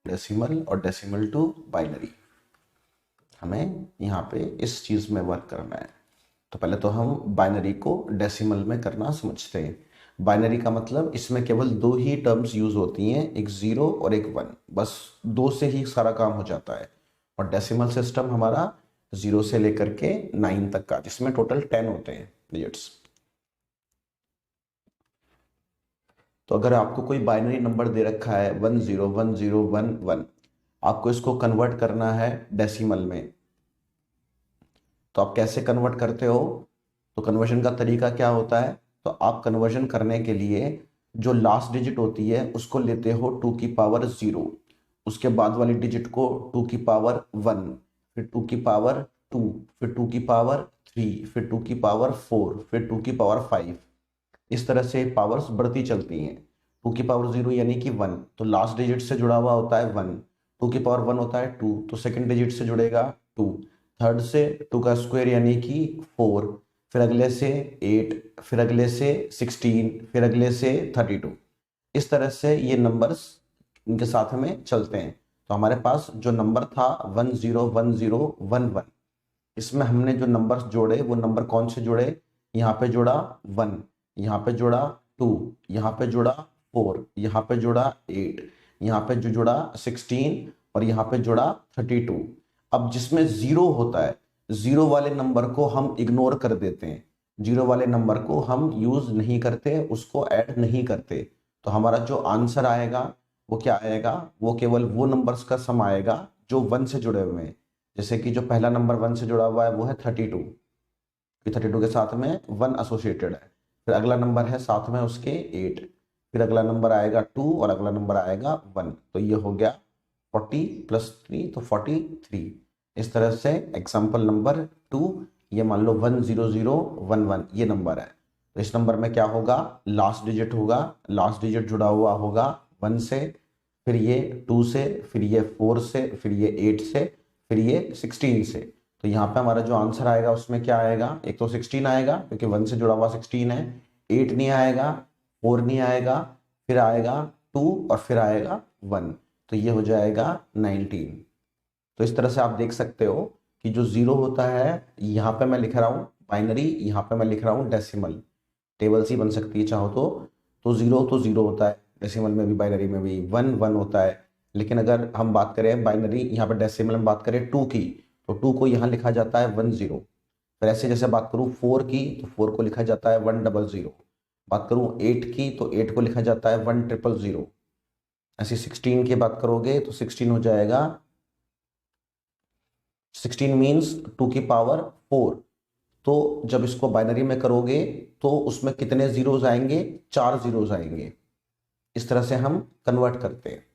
Decimal और decimal to binary. हमें यहाँ पे इस चीज़ में वर्क करना है। तो पहले तो हम बाइनरी को डेसिमल में करना समझते हैं। बाइनरी का मतलब इसमें केवल दो ही टर्म्स यूज होती हैं, एक जीरो और एक वन, बस दो से ही सारा काम हो जाता है। और डेसिमल सिस्टम हमारा जीरो से लेकर के 9 तक का, जिसमें टोटल 10 होते हैं डिजिट्स। तो अगर आपको कोई बाइनरी नंबर दे रखा है 101011, आपको इसको कन्वर्ट करना है डेसिमल में। तो आप कैसे कन्वर्ट करते हो? तो कन्वर्जन का तरीका क्या होता है? तो आप कन्वर्जन करने के लिए जो लास्ट डिजिट होती है उसको लेते हो 2 की पावर 0, उसके बाद वाली डिजिट को 2 की पावर 1, फिर 2 की पावर 2, फिर 2 की पावर 3, फिर 2 की पावर 4, फिर 2 की पावर 5। इस तरह से पावर्स बढ़ती चलती हैं। 2 की पावर 0 यानी कि 1, तो लास्ट डिजिट से जुड़ा हुआ होता है 1। 2 की पावर 1 होता है 2, तो सेकंड डिजिट से जुड़ेगा 2। थर्ड से 2 का स्क्वायर यानी कि 4, फिर अगले से 8, फिर अगले से 16, फिर अगले से 32। इस तरह से ये नंबर्स इनके साथ में चलते हैं। तो हमारे पास जो नंबर था 101011, इसमें हमने जो नंबर्स जोड़े वो नंबर कौन से जोड़े? यहाँ पे जोड़ा 1, यहाँ पे जोड़ा 2, यहाँ पे जोड़ा 4, यहाँ पे जोड़ा 8, यहाँ पे जो जोड़ा 16 और यहाँ पे जोड़ा 32। अब जिसमें जीरो होता है, जीरो वाले नंबर को हम इग्नोर कर देते हैं, जीरो वाले नंबर को हम यूज नहीं करते, उसको ऐड नहीं करते। तो हमारा जो आंसर आएगा वो क्या आएगा? वो केवल वो नंबर्स का सम आएगा जो 1 से जुड़े हुए हैं। जैसे कि जो पहला नंबर 1 से जुड़ा हुआ है वो है 32, कि 32 के साथ में 1 एसोसिएटेड है। फिर अगला नंबर है साथ में उसके 8, फिर अगला नंबर आएगा 2 और अगला नंबर आएगा 1। तो ये हो गया 40 प्लस 3, तो 43। इस तरह से एग्जाम्पल नंबर 2, ये मान लो 10011 ये नंबर है। तो इस नंबर में क्या होगा? लास्ट डिजिट होगा, लास्ट डिजिट जुड़ा हुआ होगा 1 से, फिर ये 2 से, फिर ये 4 से, फिर ये 8 से, फिर ये 16 से। तो यहाँ पे हमारा जो आंसर आएगा उसमें क्या आएगा? एक तो 16 आएगा क्योंकि 1 से जुड़ा हुआ 16 है, 8 नहीं आएगा, 4 नहीं आएगा, फिर आएगा 2 और फिर आएगा 1। तो ये हो जाएगा 19। तो इस तरह से आप देख सकते हो कि जो जीरो होता है यहाँ पे मैं लिख रहा हूँ बाइनरी, यहाँ पे मैं लिख रहा हूँ डेसिमल। टेबल सी बन सकती है चाहो तो जीरो तो जीरो होता है डेसिमल में भी, बाइनरी में भी 1 1 होता है। लेकिन अगर हम बात करें बाइनरी, यहाँ पे डेसिमल में बात करें 2 की, तो 2 को यहाँ लिखा जाता है 10। फिर ऐसे जैसे बात करूँ 4 की, तो 4 को लिखा जाता है 100। बात करूँ 8 की, तो 8 को लिखा जाता है 1000। ऐसे 16 की बात करोगे तो 16 हो जाएगा, 16 मीन्स 2 की पावर 4। तो जब इसको बाइनरी में करोगे तो उसमें कितने जीरोज आएंगे? 4 जीरोज आएंगे। इस तरह से हम कन्वर्ट करते हैं।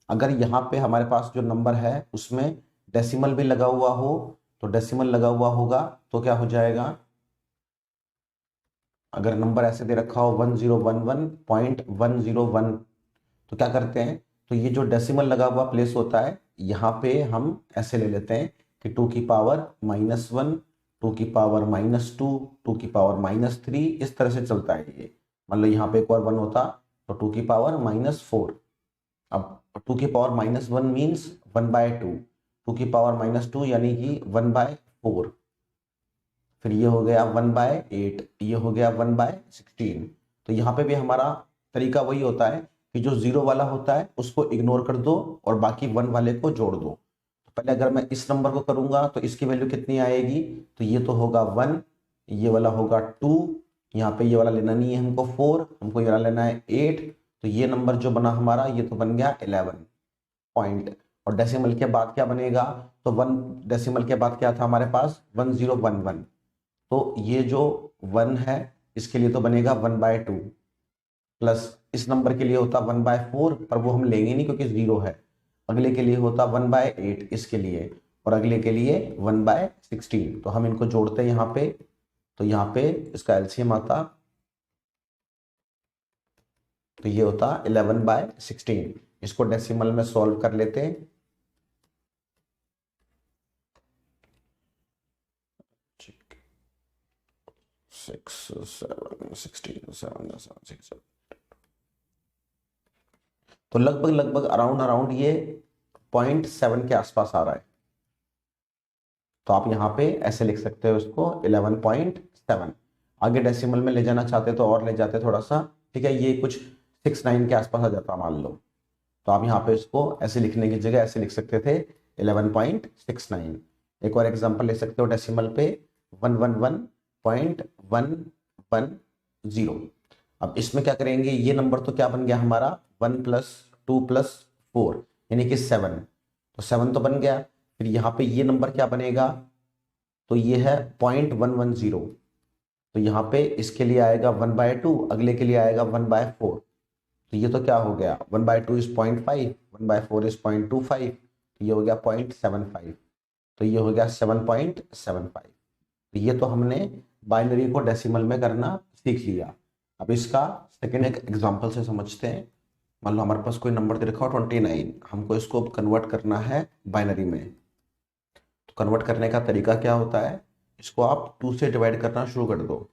अगर यहाँ पे हमारे पास जो नंबर है उसमें डेसिमल भी लगा हुआ हो, तो डेसिमल लगा हुआ होगा तो क्या हो जाएगा? अगर नंबर ऐसे दे रखा हो 1011.101, तो क्या करते हैं? तो ये जो डेसिमल लगा हुआ प्लेस होता है यहाँ पे हम ऐसे ले लेते हैं कि 2 की पावर -1, 2 की पावर -2, 2 की पावर -3, इस तरह से चलता है ये। मान लो यहाँ पे एक और 1 होता तो 2 की पावर -4। अब 2 की पावर -1 मीन्स 1/2, 2 की पावर -2 यानी कि 1/4, फिर ये हो गया 1/8, ये हो गया 1/16। तो यहाँ पे भी हमारा तरीका वही होता है कि जो जीरो वाला होता है उसको इग्नोर कर दो और बाकी 1 वाले को जोड़ दो। तो पहले अगर मैं इस नंबर को करूंगा तो इसकी वैल्यू कितनी आएगी? तो ये तो होगा 1, ये वाला होगा 2, यहाँ पे ये वाला लेना नहीं है हमको 4, हमको ये वाला लेना है 8। तो ये नंबर जो बना हमारा ये तो बन गया 11 पॉइंट। और डेसिमल के बाद क्या बनेगा? तो 1 डेसिमल के बाद क्या था हमारे पास? 1011। तो ये जो 1 है इसके लिए तो बनेगा 1/2, प्लस इस नंबर के लिए होता 1/4, पर वो हम लेंगे नहीं क्योंकि जीरो है। अगले के लिए होता 1/8 इसके लिए, और अगले के लिए 1/16। तो हम इनको जोड़ते हैं यहाँ पे, तो यहाँ पे इसका एलसीएम आता, तो ये होता 11/16। इसको डेसिमल में सॉल्व कर लेते हैं। 6 7 16 7 6 7, तो लगभग लगभग अराउंड अराउंड ये 0.7 के आसपास आ रहा है, तो आप यहाँ पे ऐसे लिख सकते हो इसको 11.7। आगे डेसिमल में ले जाना चाहते तो और ले जाते थोड़ा सा, ठीक है, ये कुछ 69 के आसपास आ जाता मान लो, तो आप यहाँ पे इसको ऐसे लिखने की जगह ऐसे लिख सकते थे 11.69। एक और एग्जांपल ले सकते हो डेसिमल पे 111.110। अब इसमें क्या करेंगे, ये नंबर तो क्या बन गया हमारा 1 + 2 + 4 यानी कि 7, तो 7 तो बन गया। फिर यहाँ पे ये नंबर क्या बनेगा, तो ये है 0.110, तो यहाँ पे इसके लिए आएगा 1/2, अगले के लिए आएगा 1/4, तो ये तो क्या हो गया 1/2 इज 0.5, 1/4 इज 0.25, तो ये हो गया 0.75, तो ये हो गया 7.75। तो ये तो हमने बाइनरी को डेसिमल में करना सीख लिया। अब इसका सेकेंड एक एग्जांपल से समझते हैं। मान लो हमारे पास कोई नंबर दे रखा हो 29, हमको इसको कन्वर्ट करना है बाइनरी में। तो कन्वर्ट करने का तरीका क्या होता है, इसको आप 2 से डिवाइड करना शुरू कर दो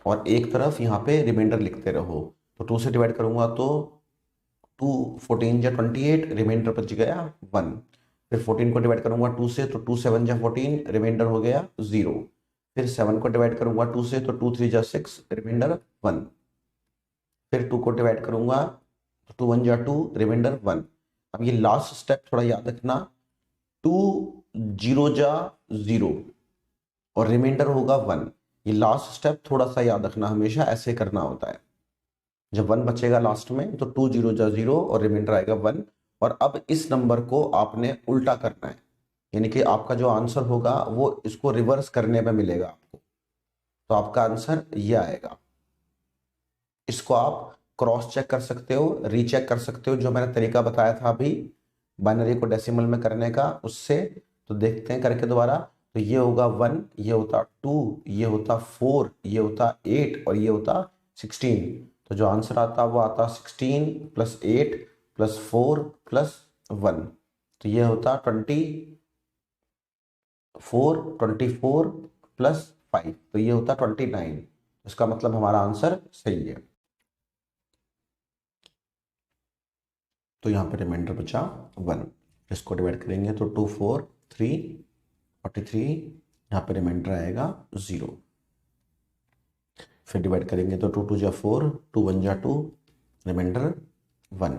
और एक तरफ यहाँ पे रिमाइंडर लिखते रहो। तो 2 से डिवाइड करूंगा तो 2 14 या 28, रिमाइंडर बच गया 1। फिर 14 को डिवाइड करूंगा 2 से तो 2 7 या 14, रिमाइंडर हो गया 0। फिर 7 को डिवाइड करूंगा 2 से तो 2 3 या 6, रिमाइंडर 1। फिर 2 को डिवाइड करूंगा तो 2 1 या 2, रिमाइंडर 1। अब ये लास्ट स्टेप थोड़ा याद रखना, 2 0 जा 0 और रिमाइंडर होगा 1। ये लास्ट स्टेप थोड़ा सा याद रखना, हमेशा ऐसे करना होता है। जब 1 बचेगा लास्ट में तो 2 0 जा 0 और रिमाइंडर आएगा 1। और अब इस नंबर को आपने उल्टा करना है, यानी कि आपका जो आंसर होगा वो इसको रिवर्स करने में मिलेगा आपको, तो आपका आंसर ये आएगा। इसको आप क्रॉस चेक कर सकते हो, रीचेक कर सकते हो, जो मैंने तरीका बताया था अभी बाइनरी को डेसिमल में करने का, उससे। तो देखते हैं करके दोबारा। तो ये होगा 1, ये होता 2, ये होता 4, ये होता 8 और ये होता 16। तो जो आंसर आता वो आता 16 + 8 + 4 + 1, तो ये होता 24 + 5, तो ये होता 29। इसका मतलब हमारा आंसर सही है। तो यहाँ पे रिमाइंडर बचा 1, इसको डिवाइड करेंगे तो 2 4 3 43, यहाँ पे रिमाइंडर आएगा 0। फिर डिवाइड करेंगे तो 2 2 जा 4, 2 1 जा 2, रिमाइंडर 1।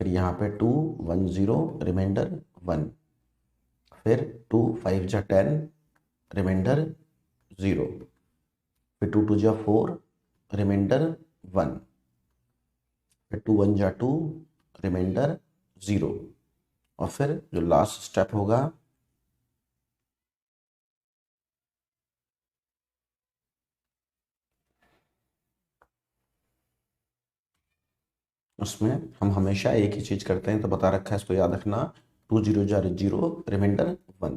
फिर यहाँ पे 2 1 0, रिमाइंडर 1। फिर 2 5 जा 10, रिमाइंडर 0। फिर 2 2 जा 4, रिमाइंडर 1। फिर 2 1 जा 2, रिमाइंडर 0। और फिर जो लास्ट स्टेप होगा उसमें हम हमेशा एक ही चीज करते हैं, तो बता रखा है, इसको याद रखना। 2 0 जा 0, रिमाइंडर 1।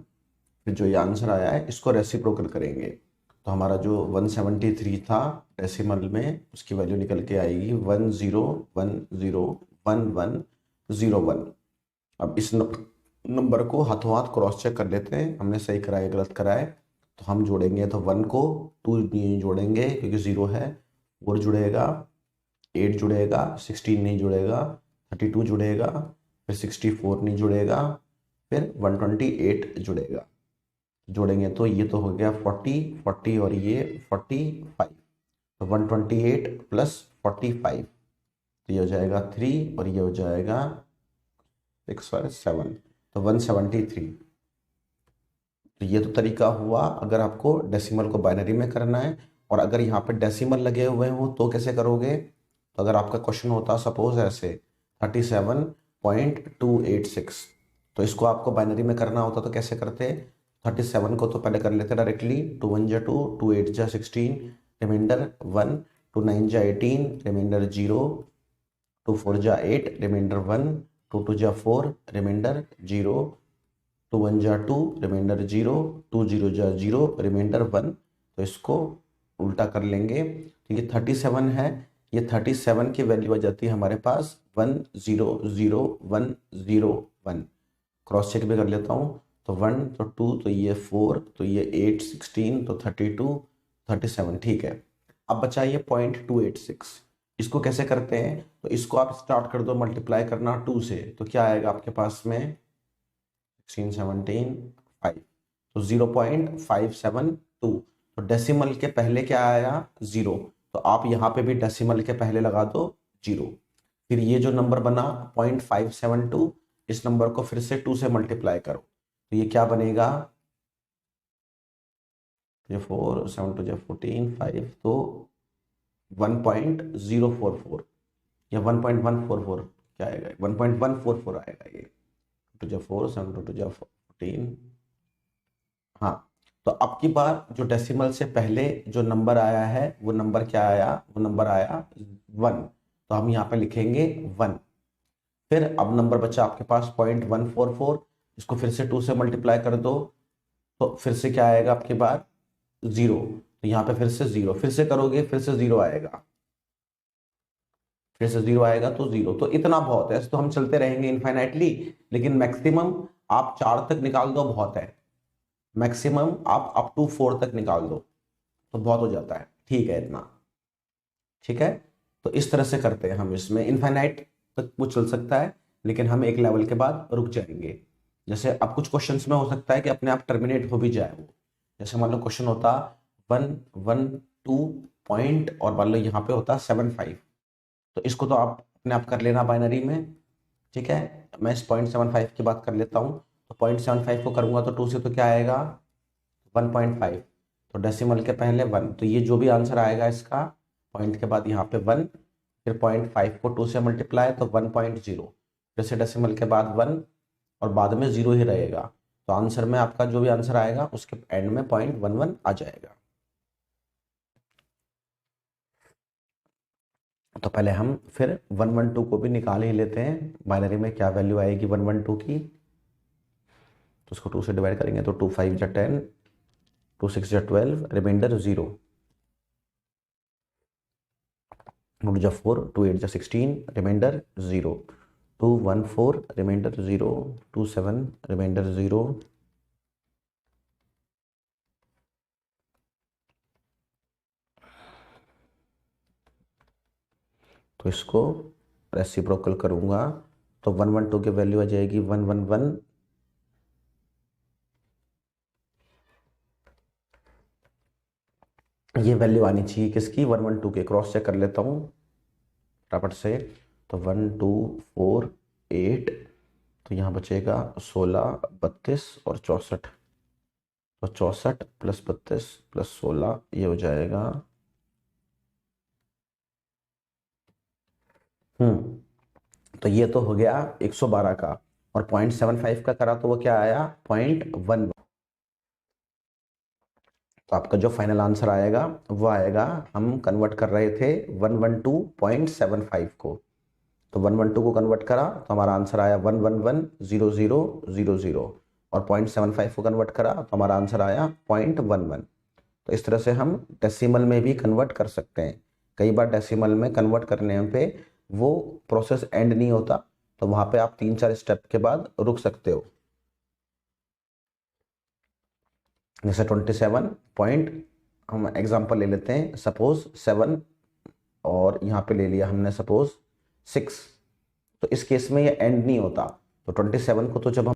फिर जो ये आंसर आया है इसको रेसिप्रोकल करेंगे, तो हमारा जो 173 था डेसिमल में, उसकी वैल्यू निकल के आएगी 10101101। अब इस नंबर को हाथों हाथ क्रॉस चेक कर लेते हैं, हमने सही कराया गलत कराया। तो हम जोड़ेंगे तो 1 को 2 नहीं जोड़ेंगे क्योंकि 0 है, 4 जुड़ेगा, 8 जुड़ेगा, 16 नहीं जुड़ेगा, 32 जुड़ेगा, फिर 64 नहीं जुड़ेगा, फिर 128 जुड़ेगा। जोड़ेंगे तो ये तो हो गया 40 40 और ये 45, तो 128 + 45, तो ये हो जाएगा 3 और ये हो जाएगा 6 और 7, तो 173। तो ये तो तरीका हुआ अगर आपको डेसिमल को बाइनरी में करना है। और अगर यहाँ पे डेसिमल लगे हुए हो तो कैसे करोगे, तो अगर आपका क्वेश्चन होता सपोज ऐसे 37.286, तो इसको आपको बाइनरी में करना होता तो कैसे करते, 37 को तो पहले कर लेते डायरेक्टली, 2 1 जा 2, 2 8 जा 16, रिमाइंडर 1, 2 9 जा 18, रिमाइंडर 0, 2 4 जा 8, रिमाइंडर 1, 2 2 जा 4, रिमाइंडर 0, 2 1 जा 2, रिमाइंडर 0, 2 0 जा 0, रिमाइंडर 1। तो इसको उल्टा कर लेंगे तो ये 37 है, ये 37 की वैल्यू आ जाती है हमारे पास 100101। क्रॉस चेक भी कर लेता हूँ, तो 1 तो 2 तो ये 4 तो ये 8 16 तो 32 37, ठीक है। अब बचा ये 0.286, इसको कैसे करते हैं, तो इसको आप स्टार्ट कर दो मल्टीप्लाई करना 2 से, तो क्या आएगा आपके पास में 16 17 5, तो 0.572। तो डेसिमल के पहले क्या आया, 0, तो आप यहाँ पे भी डेसिमल के पहले लगा दो 0। फिर ये जो नंबर बना 0.572, इस नंबर को फिर से 2 से मल्टीप्लाई करो, तो ये क्या बनेगा, ये 4 7 2 14 5, तो 1.044 या 1.144, क्या आएगा 1.144 आएगा ये, 2 4 7 2 14। हाँ, तो अब की बार जो डेसिमल से पहले जो नंबर आया है वो नंबर क्या आया, वो नंबर आया 1, तो हम यहाँ पे लिखेंगे 1। फिर अब नंबर बचा आपके पास 0.144, इसको फिर से 2 से मल्टीप्लाई कर दो, तो फिर से क्या आएगा आपके पास 0, तो यहाँ पे फिर से 0, फिर से करोगे फिर से 0 आएगा, फिर से 0 आएगा तो 0। तो इतना बहुत है, तो हम चलते रहेंगे इनफाइनाइटली, लेकिन मैक्सिमम आप 4 तक निकाल दो बहुत है, मैक्सिमम आप अप टू 4 तक निकाल दो तो बहुत हो जाता है, ठीक है इतना, ठीक है। तो इस तरह से करते हैं हम, इसमें इनफाइनाइट तक वो चल सकता है, लेकिन हम एक लेवल के बाद रुक जाएंगे। जैसे अब कुछ क्वेश्चंस में हो सकता है कि अपने आप टर्मिनेट हो भी जाए वो, जैसे मान लो क्वेश्चन होता 112 पॉइंट और मान लो यहाँ पे होता 75, तो इसको तो आप अपने आप कर लेना बाइनरी में, ठीक है। मैं इस 0.75 की बात कर लेता हूँ, तो 0.75 को करूंगा तो 2 से तो क्या आएगा 1.5, तो डेसिमल के पहले 1, तो ये जो भी आंसर आएगा इसका पॉइंट के बाद यहाँ पे 1, फिर 0.5 को 2 से मल्टीप्लाई तो 1.0, फिर से डेसिमल के बाद 1 और बाद में 0 ही रहेगा, तो आंसर में आपका जो भी आंसर आएगा उसके एंड में 0.11 आ जाएगा। तो पहले हम फिर 112 को भी निकाल ही लेते हैं, बाइनरी में क्या वैल्यू आएगी 112 की, तो उसको 2 से डिवाइड करेंगे तो 2 5 जा 10, 2 6 जा 12, रिमाइंडर 0, 2 जा 4, 2 8 जा 16, रिमाइंडर 0, 2 1 4, रिमाइंडर 0, 2 7, रिमाइंडर 0, तो इसको रेसिप्रोकल करूंगा तो 112 की वैल्यू आ जाएगी 111, ये वैल्यू आनी चाहिए किसकी 112 के, क्रॉस चेक कर लेता हूँ फटाफट से, तो 1 2 4 8, तो यहाँ बचेगा 16 32 और 64, तो 64 प्लस 32 प्लस 16 ये हो जाएगा, तो ये तो हो गया 112 का, और 0.75 का करा तो वो क्या आया 0.1, तो आपका जो फाइनल आंसर आएगा वो आएगा, हम कन्वर्ट कर रहे थे 112.75 को, तो 112 को कन्वर्ट करा तो हमारा आंसर आया 1110000, और 0.75 को कन्वर्ट करा तो हमारा आंसर आया 0.11। तो इस तरह से हम डेसिमल में भी कन्वर्ट कर सकते हैं। कई बार डेसिमल में कन्वर्ट करने पे वो प्रोसेस एंड नहीं होता, तो वहां पे आप 3 4 स्टेप के बाद रुक सकते हो। जैसे 27 पॉइंट, हम एग्जांपल ले लेते हैं, सपोज 7 और यहाँ पे ले लिया हमने सपोज 6, तो इस केस में ये एंड नहीं होता, तो 27 को तो जब हम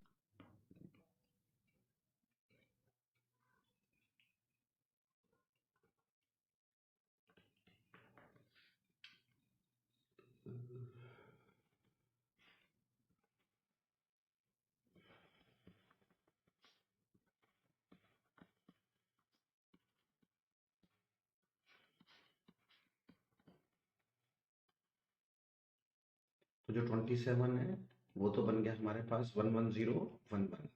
तो जो 27 है वो तो बन गया हमारे पास 11011,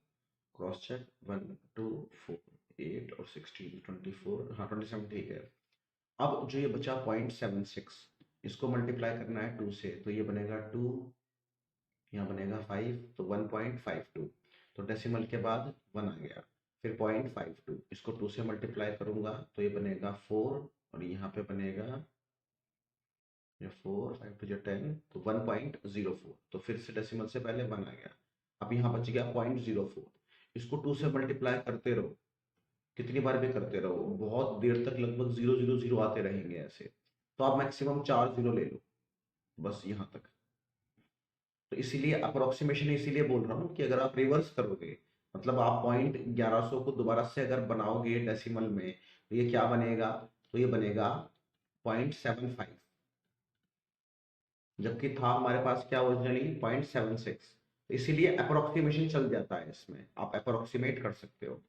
क्रॉस चेक 1 2 4 8 और 16 24, हाँ 27 ठीक है। अब जो ये बचा 0.76, इसको मल्टीप्लाई करना है 2 से, तो ये बनेगा 2, यहाँ बनेगा 5, तो 1.52, तो डेसिमल के बाद 1 आ गया, फिर 0.52, इसको 2 से मल्टीप्लाई करूंगा तो ये बनेगा 4, और यहाँ पे बनेगा ये 4 5 टू 10, तो 1.04, तो फिर से डेसिमल से पहले 1 आ गया, अब यहाँ बच गया 0.04, इसको 2 से मल्टीप्लाई करते रहो, कितनी बार भी करते रहो, बहुत देर तक लगभग 000 आते रहेंगे ऐसे, तो आप मैक्सिमम 4 जीरो ले लो, बस यहां तक। तो इसीलिए अप्रोक्सीमेशन इसीलिए बोल रहा हूँ कि अगर आप रिवर्स करोगे, मतलब आप पॉइंट 1100 को दोबारा से अगर बनाओगे डेसिमल में, तो ये क्या बनेगा, तो ये बनेगा 0.75, जबकि था हमारे पास क्या ओरिजिनली 0.76। इसीलिए अप्रोक्सीमेशन चल जाता है, इसमें आप अप्रोक्सीमेट कर सकते हो।